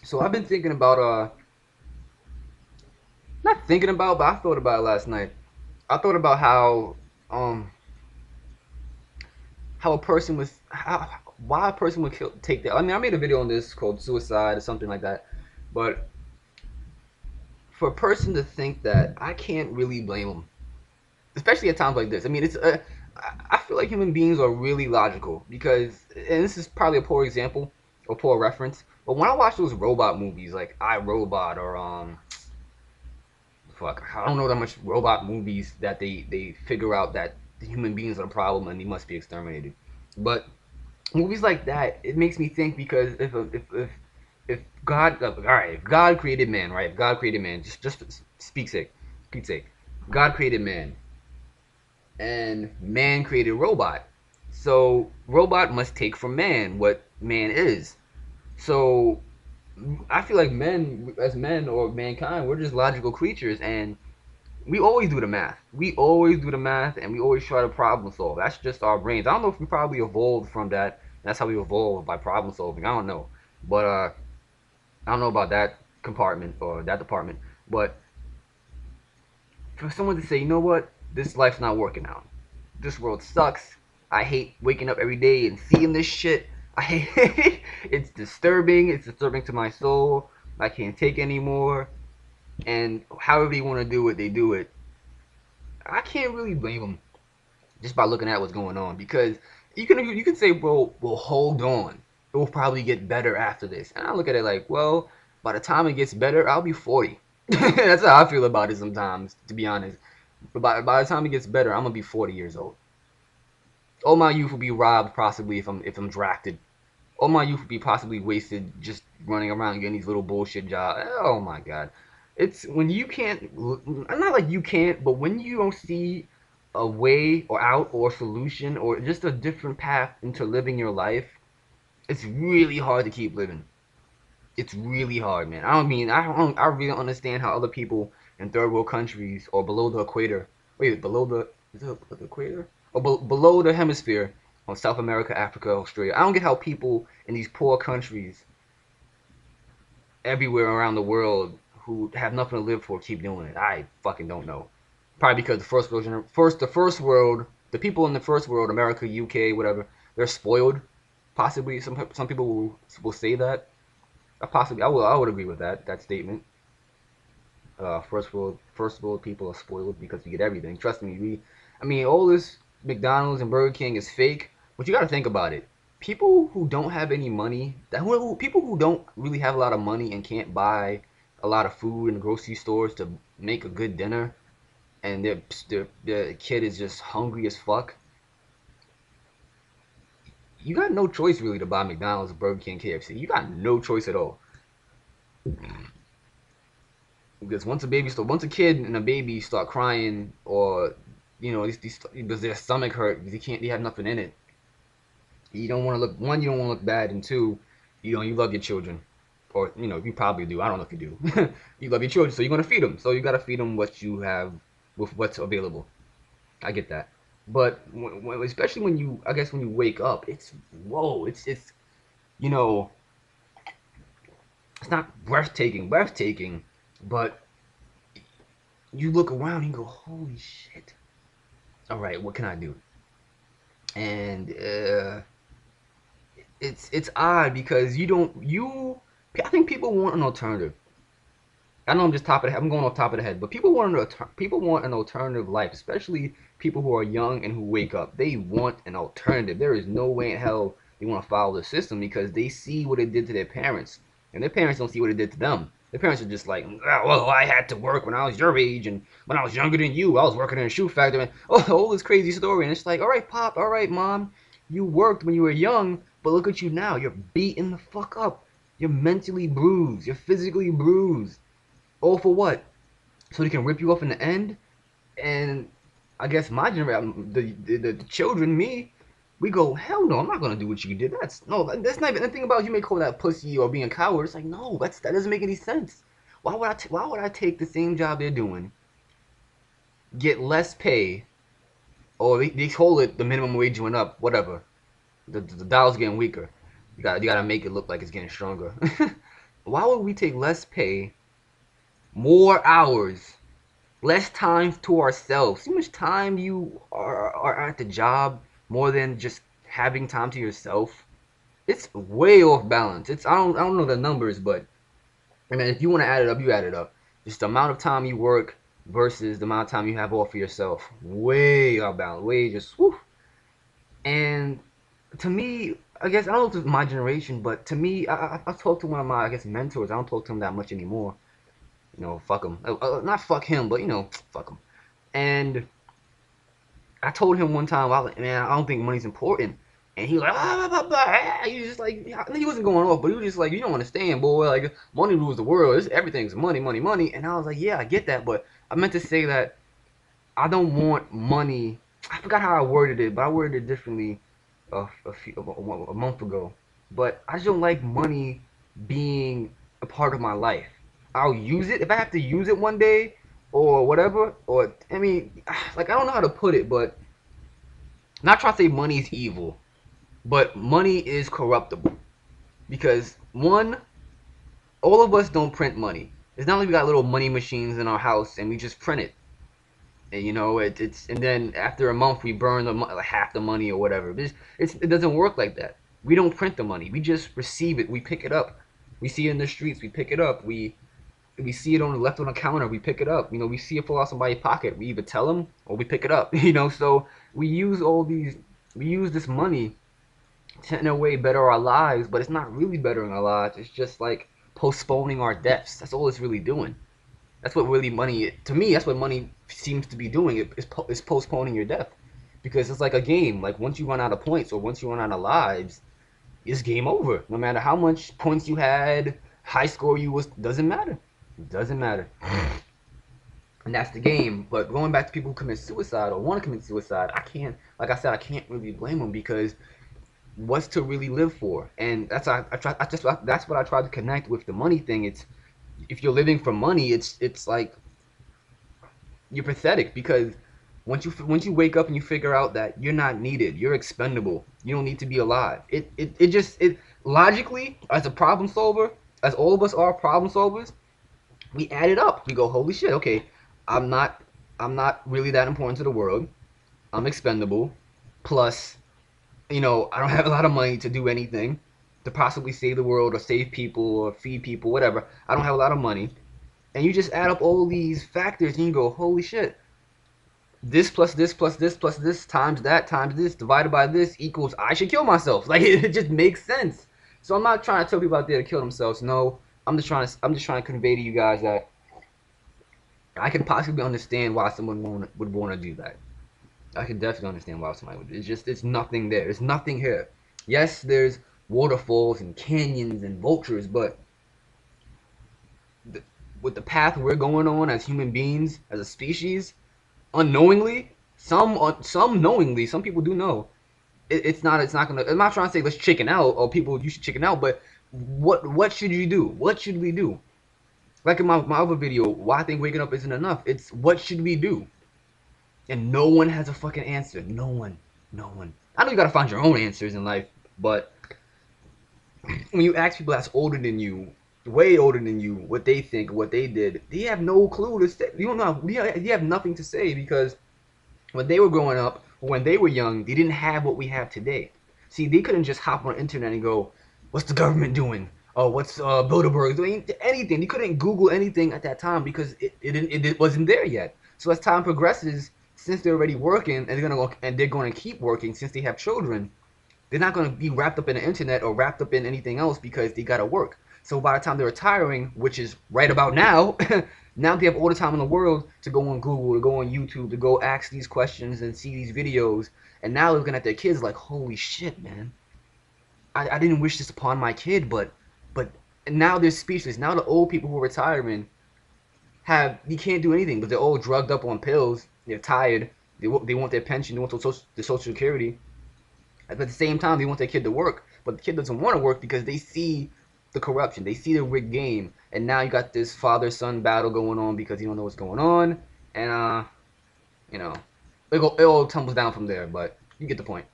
So I've been thinking about not thinking about, but I thought about it last night. I thought about um how a person was how why a person would take that. I mean, I made a video on this called suicide or something like that. But for a person to think that, I can't really blame them, especially at times like this. I mean, I feel like human beings are really logical because, and this is probably a poor example or poor reference, but when I watch those robot movies like I Robot or fuck, I don't know that much robot movies that they figure out that the human beings are the problem and they must be exterminated. But movies like that, it makes me think because if God, all right, if God created man, right? If God created man, just speak sake, God created man, and man created robot. So robot must take from man what man is. So I feel like men, as men or mankind, we're just logical creatures, and we always do the math. We always do the math, and we always try to problem solve. That's just our brains. I don't know if we probably evolved from that. That's how we evolved, by problem solving. I don't know, but I don't know about that compartment or that department. But for someone to say, you know what, this life's not working out. This world sucks. I hate waking up every day and seeing this shit. I hate it. It's disturbing. It's disturbing to my soul. I can't take anymore. And however they want to do it, they do it. I can't really blame them just by looking at what's going on, because you can say, well, hold on, it will probably get better after this, and I look at it like, well, by the time it gets better, I'll be 40. That's how I feel about it sometimes, to be honest. But by the time it gets better, I'm gonna be 40 years old. All my youth will be robbed, possibly, if I'm drafted. All my youth will be possibly wasted just running around getting these little bullshit jobs. Oh my god. It's when you can't, not like you can't, but when you don't see a way or out or solution or just a different path into living your life, it's really hard to keep living. It's really hard, man. I really don't understand how other people in third world countries or below the equator, wait, below the, is it the equator? Or below the hemisphere, on South America, Africa, Australia. I don't get how people in these poor countries everywhere around the world who have nothing to live for keep doing it. I fucking don't know. Probably because the first world, the people in the first world, America, UK, whatever, they're spoiled. Possibly some people will say that. I would agree with that statement. First world people are spoiled because we get everything. Trust me, I mean, all this McDonald's and Burger King is fake, but you got to think about it. People who don't have any money, people who don't really have a lot of money and can't buy a lot of food in the grocery stores to make a good dinner, and their kid is just hungry as fuck. You got no choice really to buy McDonald's, Burger King, KFC. You got no choice at all. Because once a kid and a baby start crying, or because their stomach hurt because they have nothing in it. You don't want to look, one, you don't want to look bad, and two, you love your children, or you probably do. I don't know if you do. You love your children, so you're gonna feed them. So you gotta feed them what you have with what's available. I get that, but especially when I guess when you wake up, it's whoa, it's you know, it's not breathtaking, but you look around and you go, holy shit. All right, what can I do? And it's odd because you don't you I think people want an alternative. I know I'm going off top of the head, but people want an alternative life, especially people who are young and who wake up. They want an alternative. There is no way in hell they want to follow the system because they see what it did to their parents, and their parents don't see what it did to them. Their parents are just like, "Ah, well, I had to work when I was your age, and when I was younger than you, I was working in a shoe factory." And, all this crazy story, and it's like, all right, pop, all right, mom, you worked when you were young, but look at you now. You're beaten the fuck up. You're mentally bruised. You're physically bruised. All for what? So they can rip you off in the end? And I guess my generation, the children, me, we go, hell no, I'm not gonna do what you did. That's not even the thing about, you may call that pussy or being a coward. It's like, no, that doesn't make any sense. Why would I take the same job they're doing, get less pay, or they hold it the minimum wage went up, whatever. The dollar's getting weaker. You gotta make it look like it's getting stronger. why would we take less pay, more hours, less time to ourselves? See how much time you are at the job more than just having time to yourself? It's way off balance. It's I don't know the numbers, but I mean if you want to add it up, you add it up. Just the amount of time you work versus the amount of time you have off for yourself. Way off balance. Way just whew. And to me, I guess I don't know if it's my generation, but to me, I talked to one of my I guess mentors. I don't talk to him that much anymore. You know, fuck him. Not fuck him, but you know, fuck him. And I told him one time, I was like, man, I don't think money's important. And he was like, he was just like, he wasn't going off, but he was just like, you don't understand, boy. Like, money rules the world. Everything's money, money, money. And I was like, yeah, I get that, but I meant to say that I don't want money. I forgot how I worded it, but I worded it differently a month ago. But I just don't like money being a part of my life. I'll use it if I have to use it one day or whatever. Or I mean, like I don't know how to put it, but not trying to say money is evil, but money is corruptible because one, all of us don't print money. It's not like we got little money machines in our house and we just print it. And you know it's and then after a month we burn like half the money or whatever. It doesn't work like that. We don't print the money. We just receive it. We pick it up. We see it in the streets. We pick it up. We see it on the left on the counter. We pick it up. You know, we see it fall out somebody's pocket. We either tell them or we pick it up. You know, so we use this money to in a way better our lives, but it's not really bettering our lives. It's just like postponing our deaths. That's all it's really doing. That's what really money, to me, that's what money seems to be doing. It's postponing your death. Because it's like a game. Like once you run out of points or once you run out of lives, it's game over. No matter how much points you had, high score you was, doesn't matter. It doesn't matter. And that's the game. But going back to people who commit suicide or want to commit suicide, I can't, like I said, I can't really blame them because what's to really live for? And that's what I tried to connect with the money thing. It's if you're living for money, it's like you're pathetic because once you wake up and you figure out that you're not needed, you're expendable, you don't need to be alive. It logically as a problem solver, as all of us are problem solvers, we add it up. We go, holy shit, okay, I'm not I'm not really that important to the world. I'm expendable. Plus, you know, I don't have a lot of money to do anything to possibly save the world or save people or feed people, whatever. I don't have a lot of money. And you just add up all these factors and you go, holy shit, this plus this plus this plus this times that times this divided by this equals I should kill myself. Like it just makes sense. So I'm not trying to tell people out there to kill themselves. No, I'm just trying to convey to you guys that I can possibly understand why someone would want to do that. I can definitely understand why somebody would. It's nothing there. There's nothing here. Yes, there's waterfalls and canyons and vultures, but the, with the path we're going on as human beings, as a species, unknowingly, some knowingly, some people do know. It's not gonna. I'm not trying to say let's chicken out or people you should chicken out, but what should you do? What should we do? Like in my other video, why I think waking up isn't enough. It's what should we do? And no one has a fucking answer. No one. No one. I know you gotta find your own answers in life, but when you ask people that's older than you, way older than you, what they think, what they did, they have no clue to say. You don't know. You have nothing to say because when they were growing up, when they were young, they didn't have what we have today. See, they couldn't just hop on the internet and go, "What's the government doing? Oh, what's Bilderberg doing?" Anything. They couldn't Google anything at that time because it wasn't there yet. So as time progresses, since they're already working and they're going to keep working since they have children, they're not going to be wrapped up in the internet or wrapped up in anything else because they got to work. So by the time they're retiring, which is right about now, now they have all the time in the world to go on Google, to go on YouTube, to go ask these questions and see these videos. And now they're looking at their kids like, holy shit, man. I didn't wish this upon my kid, but now they're speechless. Now the old people who are retiring you can't do anything, but they're all drugged up on pills. They're tired. They want their pension. They want the social security. At the same time, they want their kid to work, but the kid doesn't want to work because they see the corruption, they see the rigged game, and now you got this father-son battle going on because you don't know what's going on, and you know, it all tumbles down from there. But you get the point.